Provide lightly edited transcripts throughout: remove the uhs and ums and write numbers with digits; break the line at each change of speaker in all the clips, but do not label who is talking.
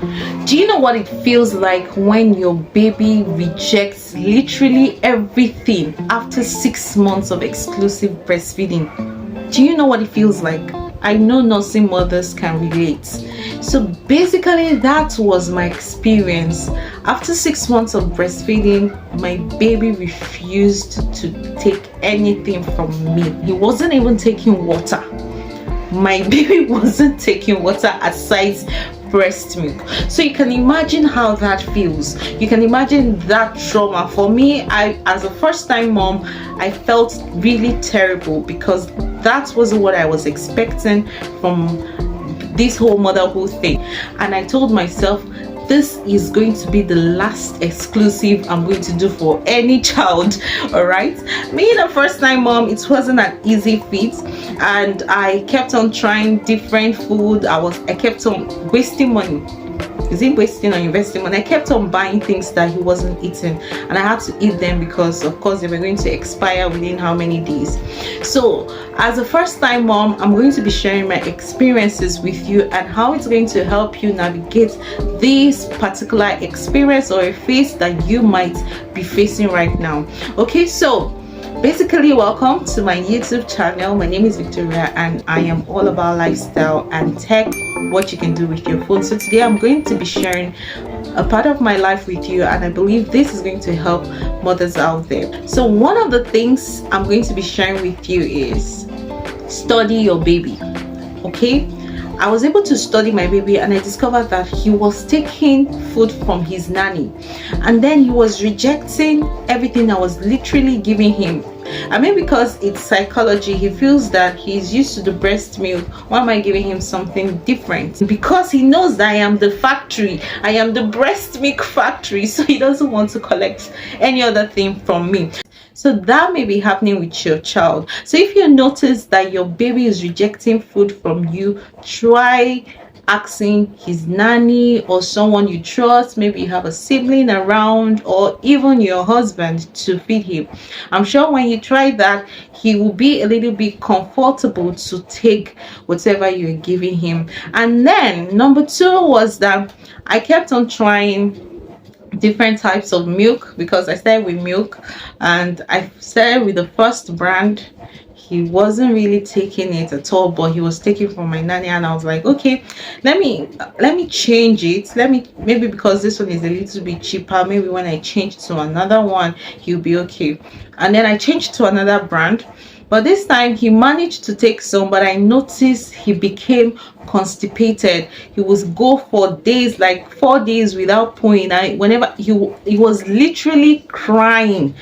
Do you know what it feels like when your baby rejects literally everything after 6 months of exclusive breastfeeding? Do you know what it feels like? I know nursing mothers can relate. So basically, that was my experience. After 6 months of breastfeeding, my baby refused to take anything from me. He wasn't even taking water. My baby wasn't taking water aside breast milk. So you can imagine how that feels. You can imagine that trauma. For me, as a first-time mom, I felt really terrible because that wasn't what I was expecting from this whole motherhood thing. And I told myself, this is going to be the last exclusive I'm going to do for any child. All right, being a first-time mom, it wasn't an easy feat, and I kept on trying different food. I kept on wasting money. Is it wasting or investing money? I kept on buying things that he wasn't eating, and I had to eat them because of course they were going to expire within how many days. So as a first-time mom, I'm going to be sharing my experiences with you and how it's going to help you navigate this particular experience or a phase that you might be facing right now. Okay, so basically, welcome to my YouTube channel. My name is Victoria and I am all about lifestyle and tech, what you can do with your phone. So today I'm going to be sharing a part of my life with you, and I believe this is going to help mothers out there. So one of the things I'm going to be sharing with you is study your baby. Okay, I was able to study my baby and I discovered that he was taking food from his nanny, and then he was rejecting everything I was literally giving him. I mean, because it's psychology, he feels that he's used to the breast milk. Why am I giving him something different? Because he knows that I am the factory, I am the breast milk factory, so he doesn't want to collect any other thing from me. So that may be happening with your child. So if you notice that your baby is rejecting food from you, try asking his nanny or someone you trust. Maybe you have a sibling around or even your husband to feed him. I'm sure when you try that, he will be a little bit comfortable to take whatever you're giving him. And then number two was that I kept on trying different types of milk, because I started with milk and I started with the first brand. He wasn't really taking it at all, but he was taking from my nanny, and I was like, okay, let me change it. Maybe because this one is a little bit cheaper, maybe when I change to another one he'll be okay. And then I changed to another brand, but this time he managed to take some, but I noticed he became constipated. He would go for days, like 4 days without pooing. Whenever he was literally crying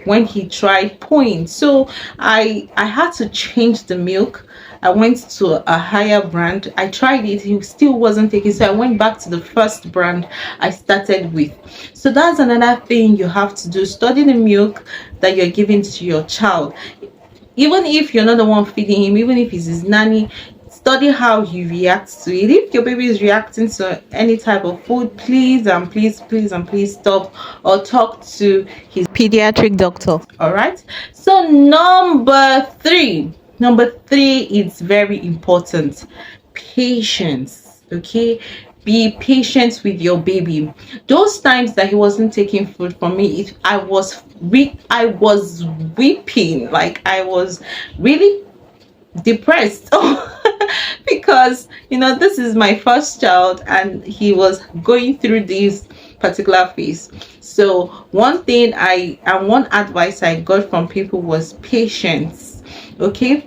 when he tried pooing. So I had to change the milk. I went to a higher brand. I tried it, he still wasn't taking, so I went back to the first brand I started with. So that's another thing you have to do: study the milk that you're giving to your child. Even if you're not the one feeding him, even if it's his nanny, study how he reacts to it. If your baby is reacting to any type of food, please and please stop or talk to his pediatric doctor. All right, so number three is very important: patience. Okay, be patient with your baby. Those times that he wasn't taking food from me, I was weeping, like I was really depressed because this is my first child and he was going through this particular phase. So one advice I got from people was patience. Okay,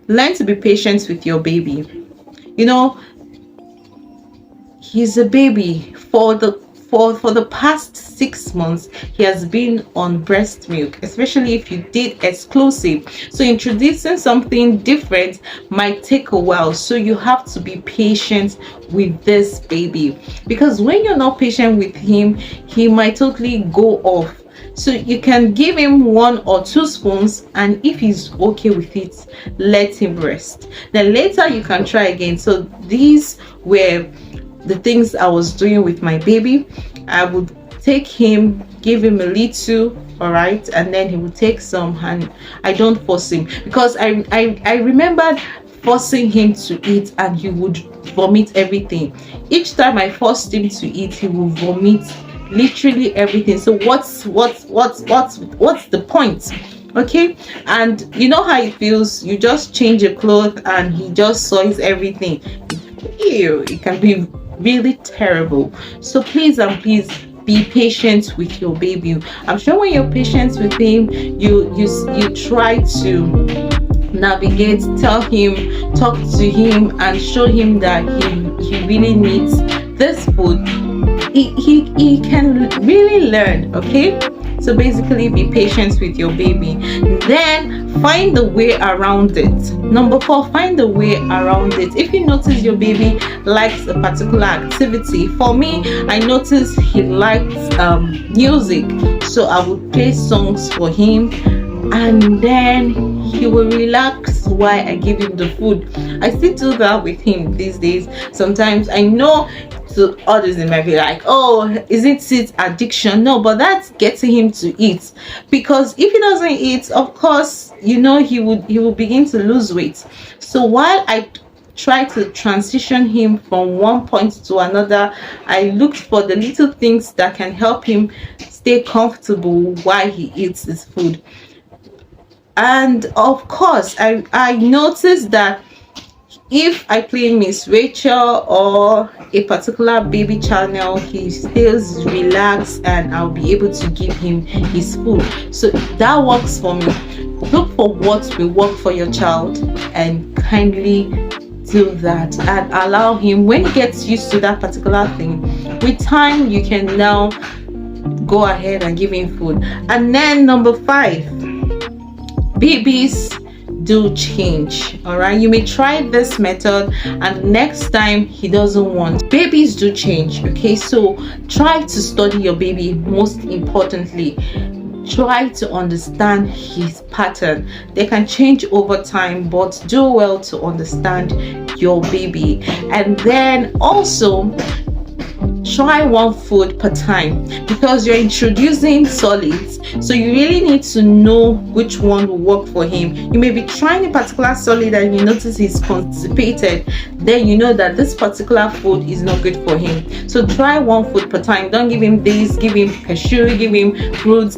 learn to be patient with your baby. He's a baby. For the past 6 months he has been on breast milk, especially if you did exclusive. So introducing something different might take a while, so you have to be patient with this baby, because when you're not patient with him, he might totally go off. So you can give him 1 or 2 spoons, and if he's okay with it, let him rest. Then later you can try again. So these were the things I was doing with my baby. I would take him, give him a little, all right, and then he would take some, and I don't force him, because I remembered forcing him to eat, and he would vomit everything. Each time I forced him to eat, he will vomit literally everything. So what's the point? Okay. And you know how it feels, you just change a cloth and he just soils everything. Ew, it can be really terrible. So please and please be patient with your baby. I'm sure when you're patient with him, you try to navigate, tell him, talk to him, and show him that he really needs this food. He can really learn. Okay. So basically, be patient with your baby. Then find the way around it. Number 4, find the way around it. If you notice your baby likes a particular activity, for me, I noticed he likes music, so I would play songs for him, and then he will relax while I give him the food. I still do that with him these days. Sometimes I know to others they might be like, oh, isn't it addiction? No, but that's getting him to eat, because if he doesn't eat, of course, he will begin to lose weight. So while I try to transition him from one point to another, I looked for the little things that can help him stay comfortable while he eats his food. And of course, I noticed that if I play Miss Rachel or a particular baby channel, he stays relaxed and I'll be able to give him his food. So that works for me. Look for what will work for your child and kindly do that, and allow him, when he gets used to that particular thing, with time you can now go ahead and give him food. And then number 5, babies do change. All right, you may try this method and next time he doesn't want. Babies do change. Okay, so try to study your baby. Most importantly, try to understand his pattern. They can change over time, but do well to understand your baby. And then also try one food per time, because you're introducing solids, so you really need to know which one will work for him. You may be trying a particular solid and you notice he's constipated, then you know that this particular food is not good for him. So try one food per time. Don't give him this, give him cashew, give him fruits,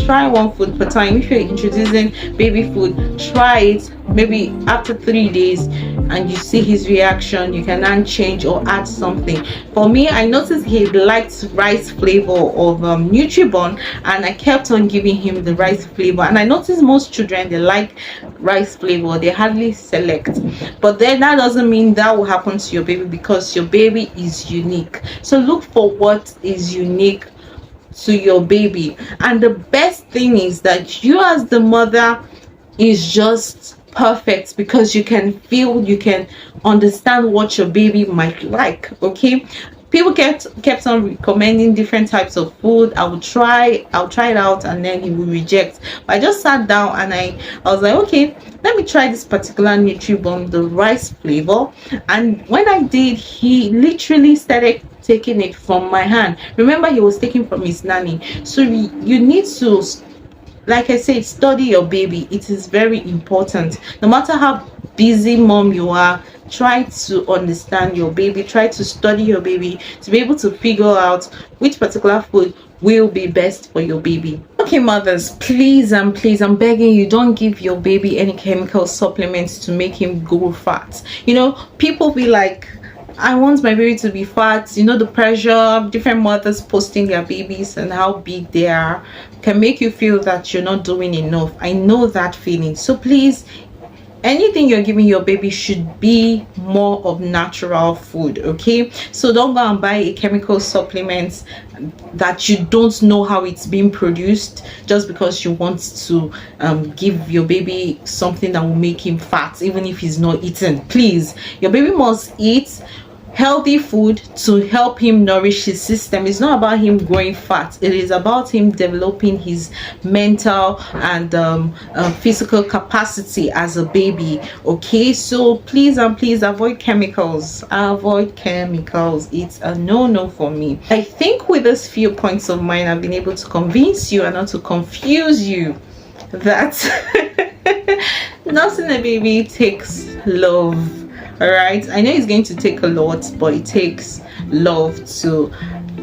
try one food per time. If you're introducing baby food, try it maybe after 3 days and you see his reaction, you can then change or add something. For me, I noticed he liked rice flavor of Nutribon, and I kept on giving him the rice flavor. And I noticed most children, they like rice flavor, they hardly select. But then that doesn't mean that will happen to your baby, because your baby is unique. So look for what is unique to your baby. And the best thing is that you as the mother is just perfect, because you can feel, you can understand what your baby might like. Okay, people kept on recommending different types of food. I'll try it out, and then he will reject. But I just sat down and I was like, okay, let me try this particular Nutribomb, the rice flavor. And when I did, he literally started taking it from my hand. Remember, he was taking from his nanny. So you need to, like I said, study your baby. It is very important. No matter how busy mom you are, try to understand your baby, try to study your baby to be able to figure out which particular food will be best for your baby. Okay, mothers, please and please, I'm begging you, don't give your baby any chemical supplements to make him grow fat. You know, people be like, I want my baby to be fat. You know, the pressure, different mothers posting their babies and how big they are can make you feel that you're not doing enough. I know that feeling. So please, anything you're giving your baby should be more of natural food. Okay, so don't go and buy a chemical supplement that you don't know how it's being produced just because you want to give your baby something that will make him fat, even if he's not eating. Please, your baby must eat healthy food to help him nourish his system. It's not about him growing fat, it is about him developing his mental and physical capacity as a baby. Okay, so please and please avoid chemicals. It's a no for me. I think with these few points of mine, I've been able to convince you and not to confuse you that Nursing a baby takes love. All right, I know it's going to take a lot, but it takes love to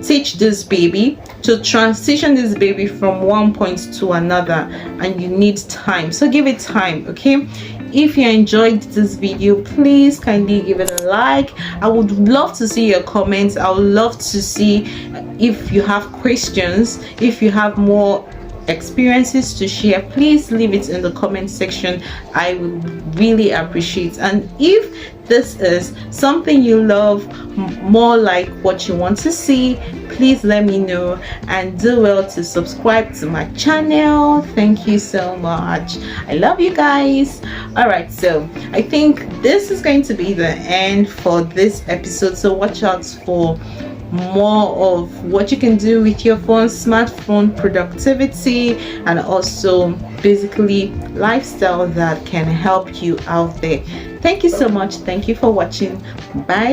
teach this baby, to transition this baby from one point to another, and you need time. So give it time, okay? If you enjoyed this video, please kindly give it a like. I would love to see your comments. I would love to see if you have questions, if you have more experiences to share. Please leave it in the comment section. I would really appreciate. And if this is something you love, more like what you want to see, please let me know, and do well to subscribe to my channel. Thank you so much. I love you guys. All right, so I think this is going to be the end for this episode, so watch out for more of what you can do with your phone, smartphone productivity, and also basically lifestyle that can help you out there. Thank you so much. Thank you for watching. Bye.